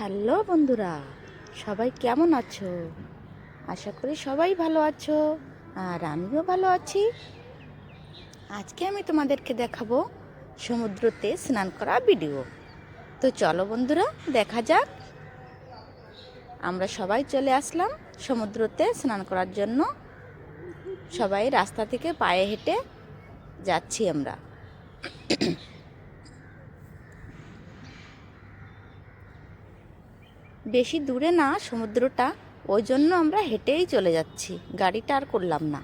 Hello বন্ধুরা, সবাই কেমন আছো? আশা করি সবাই ভালো আছো, আর আমিও ভালো আছি। আজকে আমি তোমাদেরকে দেখাবো সমুদ্রতে স্নান করা ভিডিও। তো চলো বন্ধুরা, দেখা যাক। আমরা সবাই চলে আসলাম সমুদ্রতে স্নান করার জন্য। সবাই রাস্তা থেকে পায়ে হেঁটে যাচ্ছি আমরা। বেশি দূরে না সমুদ্রটা, ওই জন্য আমরা হেঁটেই চলে যাচ্ছি, গাড়িটা আর করলাম না।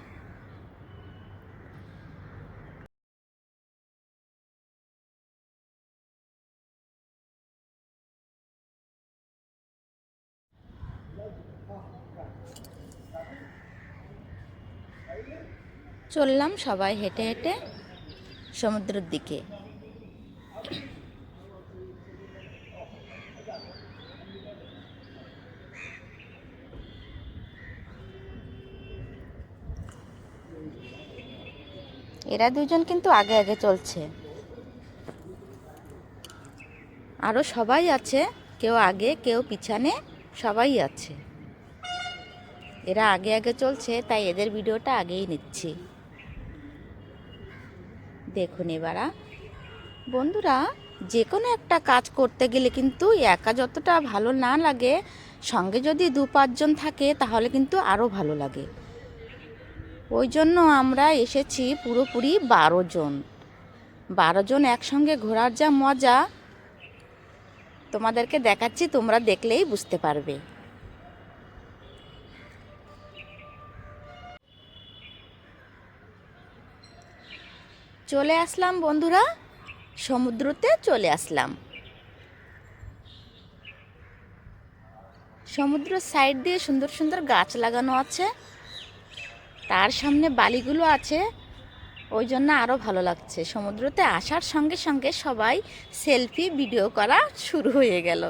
চললাম সবাই হেঁটে হেঁটে সমুদ্রের দিকে। এরা দুজন কিন্তু আগে আগে চলছে, আরও সবাই আছে, কেউ আগে কেউ পিছনে, সবাই আছে। এরা আগে আগে চলছে, তাই এদের ভিডিওটা আগেই নিচ্ছি। দেখুন এবারা বন্ধুরা, যে কোনো একটা কাজ করতে গেলে কিন্তু একা যতটা ভালো না লাগে, সঙ্গে যদি 2-5 জন থাকে তাহলে কিন্তু আরও ভালো লাগে। ওই জন্য আমরা এসেছি পুরোপুরি 12 জন। 12 জন একসঙ্গে ঘোরার যা মজা তোমাদেরকে দেখাচ্ছি, তোমরা দেখলেই বুঝতে পারবে। চলে আসলাম বন্ধুরা, সমুদ্রতে চলে আসলাম। সমুদ্রের সাইড দিয়ে সুন্দর সুন্দর গাছ লাগানো আছে, তার সামনে বালিগুলো আছে, ওই জন্য আরও ভালো লাগছে। সমুদ্রতে আসার সঙ্গে সঙ্গে সবাই সেলফি ভিডিও করা শুরু হয়ে গেল।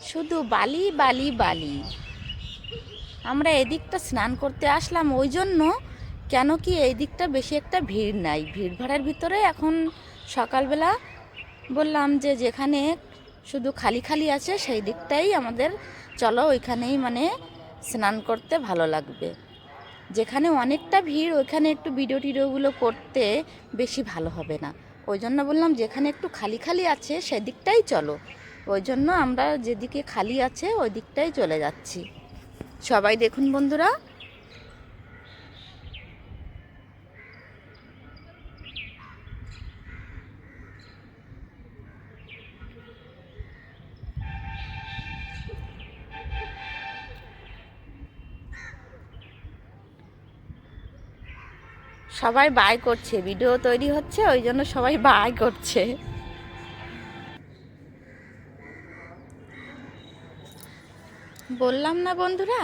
শুধু বালি বালি বালি। আমরা এদিকটা স্নান করতে আসলাম ওই জন্য, কেন কি এই দিকটা বেশি একটা ভিড় নাই। ভিড় ভাড়ের ভিতরে এখন সকালবেলা বললাম যে যেখানে শুধু খালি খালি আছে সেই দিকটাই আমাদের চলো, ওইখানেই মানে স্নান করতে ভালো লাগবে। যেখানে অনেকটা ভিড় ওইখানে একটু ভিডিও টিডিওগুলো করতে বেশি ভালো হবে না। ওই জন্য বললাম যেখানে একটু খালি খালি আছে সেদিকটাই চলো। ওই জন্য আমরা যেদিকে খালি আছে ওই দিকটাই চলে যাচ্ছি। সবাই দেখুন বন্ধুরা, সবাই বাই করছে, ভিডিও তৈরি হচ্ছে ওই জন্য সবাই বাই করছে। বললাম না বন্ধুরা,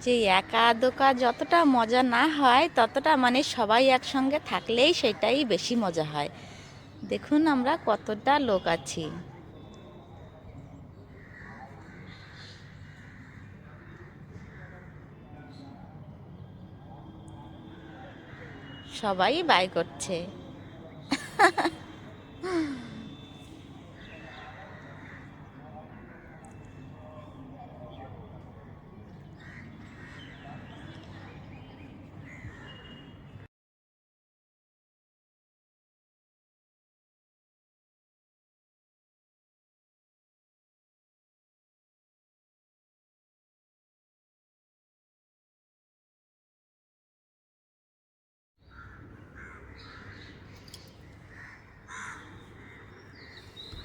যে একা দোকা যতটা মজা না হয় ততটা মানে সবাই একসঙ্গে থাকলেই সেটাই বেশি মজা হয়। দেখুন আমরা কতটা লোক আছি। সবাই বাই করছে।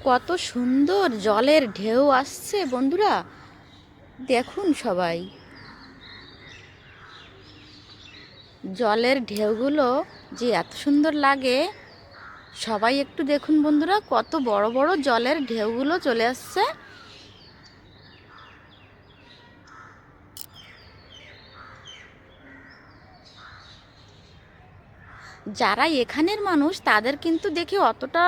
কত সুন্দর জলের ঢেউ আসছে বন্ধুরা, দেখুন সবাই। জলের ঢেউগুলো যে এত সুন্দর লাগে, সবাই একটু দেখুন বন্ধুরা, কত বড় বড় জলের ঢেউগুলো চলে আসছে। যারা এখানের মানুষ তাদের কিন্তু দেখে অতটা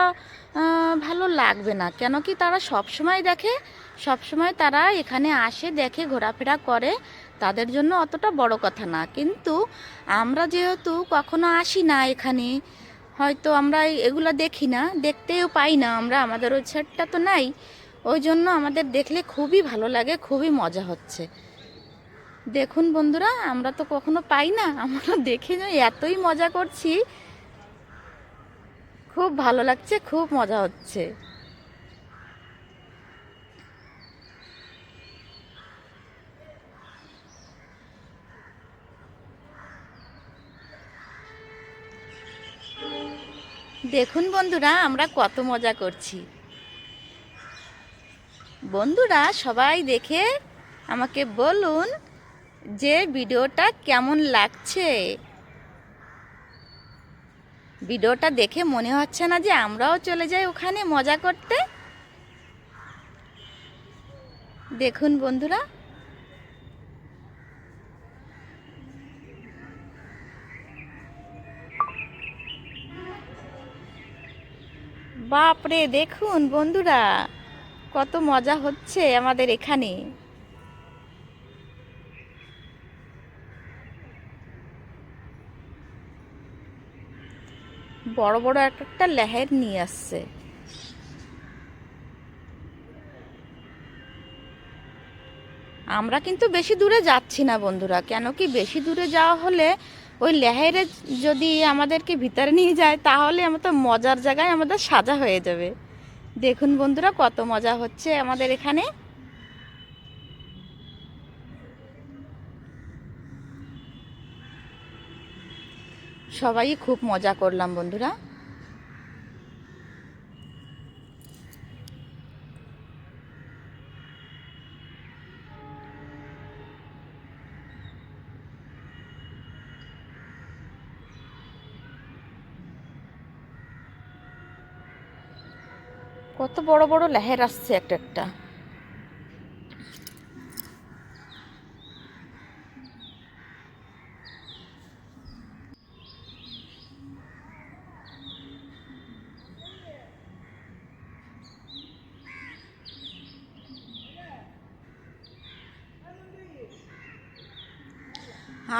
ভালো লাগবে না, কেন কি তারা সব সময় দেখে, সব সময় তারা এখানে আসে, দেখে, ঘোরাফেরা করে, তাদের জন্য অতটা বড় কথা না, কিন্তু আমরা যেহেতু কখনো আসি না এখানে, হয়তো আমরা এগুলো দেখি না, দেখতেও পাই না, আমরা আমাদের ওই সাইডটা তো নাই, ওই জন্য আমাদের দেখলে খুবই ভালো লাগে, খুবই মজা হচ্ছে। দেখুন বন্ধুরা, আমরা তো কখনো পাই না, আমরা দেখে এতই মজা করছি, খুব ভালো লাগছে, খুব মজা হচ্ছে। দেখুন বন্ধুরা, আমরা কত মজা করছি। বন্ধুরা সবাই দেখে আমাকে বলুন যে ভিডিওটা কেমন লাগছে। ভিডিওটা দেখে মনে হচ্ছে না যে আমরাও চলে যাই ওখানে মজা করতে? দেখুন বন্ধুরা, বাপরে দেখুন বন্ধুরা, কত মজা হচ্ছে আমাদের এখানে। বড় বড় একটা লেহের নিয়ে আসছে। আমরা কিন্তু বেশি দূরে যাচ্ছি না বন্ধুরা, কেন কি বেশি দূরে যাওয়া হলে ওই লেহেরে যদি আমাদেরকে ভিতরে নিয়ে যায়, তাহলে আমরা তো মজার জায়গায় আমাদের সাজা হয়ে যাবে। দেখুন বন্ধুরা, কত মজা হচ্ছে আমাদের এখানে। সবাই খুব মজা করলাম বন্ধুরা। কত বড় বড় লেহের আসছে একটা একটা।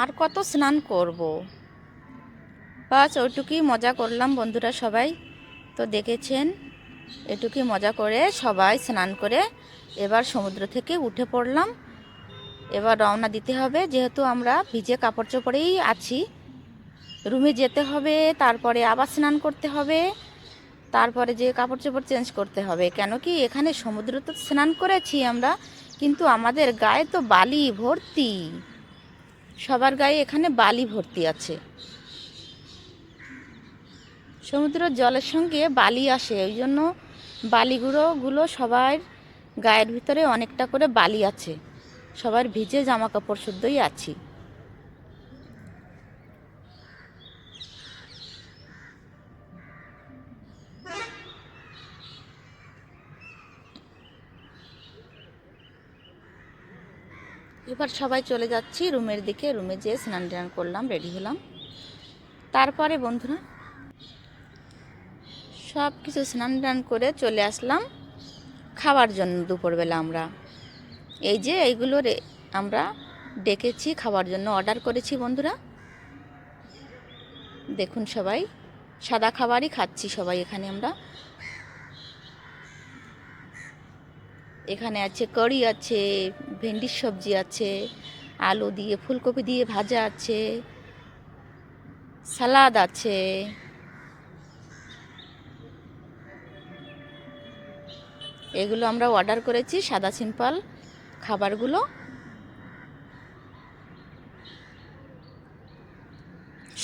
আর কত স্নান করব, বাস ওইটুকুই মজা করলাম বন্ধুরা সবাই। তো দেখেছেন, এটুকুই মজা করে সবাই স্নান করে এবার সমুদ্র থেকে উঠে পড়লাম। এবার রওনা দিতে হবে, যেহেতু আমরা ভিজে কাপড় চোপড়েই আছি। রুমে যেতে হবে, তারপরে আবার স্নান করতে হবে, তারপরে যে কাপড় চোপড় চেঞ্জ করতে হবে। কেন কি এখানে সমুদ্র তো স্নান করেছি আমরা, কিন্তু আমাদের গায়ে তো বালি ভর্তি, সবার গায়ে এখানে বালি ভর্তি আছে। সমুদ্রের জলের সঙ্গে বালি আসে, ওই জন্য বালিগুলো সবার গায়ের ভিতরে অনেকটা করে বালি আছে, সবার ভিজে জামা কাপড় শুদ্ধই আছি। এবার সবাই চলে যাচ্ছি রুমের দিকে, রুমে যেয়ে স্নান টান করলাম, রেডি হলাম। তারপরে বন্ধুরা সব কিছু স্নান টান করে চলে আসলাম খাওয়ার জন্য। দুপুরবেলা আমরা এই যে এইগুলো আমরা ডেকেছি খাওয়ার জন্য, অর্ডার করেছি বন্ধুরা। দেখুন সবাই সাদা খাবারই খাচ্ছি সবাই এখানে। আমরা এখানে আছে কারি আছে, ভেন্ডির সবজি আছে, আলু দিয়ে ফুলকপি দিয়ে ভাজা আছে, সালাদ আছে, এগুলো আমরা অর্ডার করেছি, সাদা সিম্পল খাবারগুলো।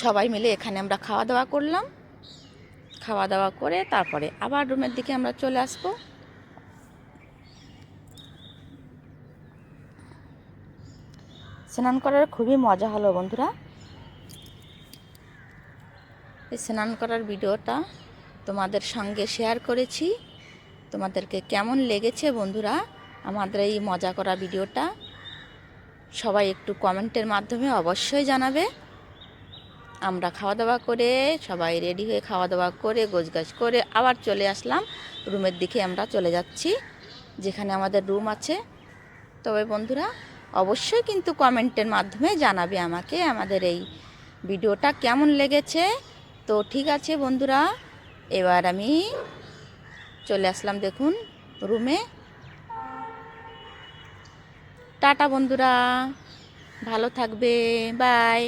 সবাই মিলে এখানে আমরা খাওয়া দাওয়া করলাম। খাওয়া দাওয়া করে তারপরে আবার রুমের দিকে আমরা চলে আসব। স্নান করার খুবই মজা হলো বন্ধুরা। এই স্নান করার ভিডিওটা তোমাদের সঙ্গে শেয়ার করেছি। তোমাদেরকে কেমন লেগেছে বন্ধুরা আমাদের এই মজা করা ভিডিওটা, সবাই একটু কমেন্টের মাধ্যমে অবশ্যই জানাবে। আমরা খাওয়া দাওয়া করে সবাই রেডি হয়ে খাওয়া দাওয়া করে গোছগাছ করে আবার চলে আসলাম রুমের দিকে। আমরা চলে যাচ্ছি যেখানে আমাদের রুম আছে। তবে বন্ধুরা অবশ্যই কিন্তু কমেন্টের মাধ্যমে জানাবে আমাকে আমাদের এই ভিডিওটা কেমন লেগেছে। তো ঠিক আছে বন্ধুরা, এবার আমি চলে আসলাম দেখুন রুমে। টাটা বন্ধুরা, ভালো থাকবে, বাই।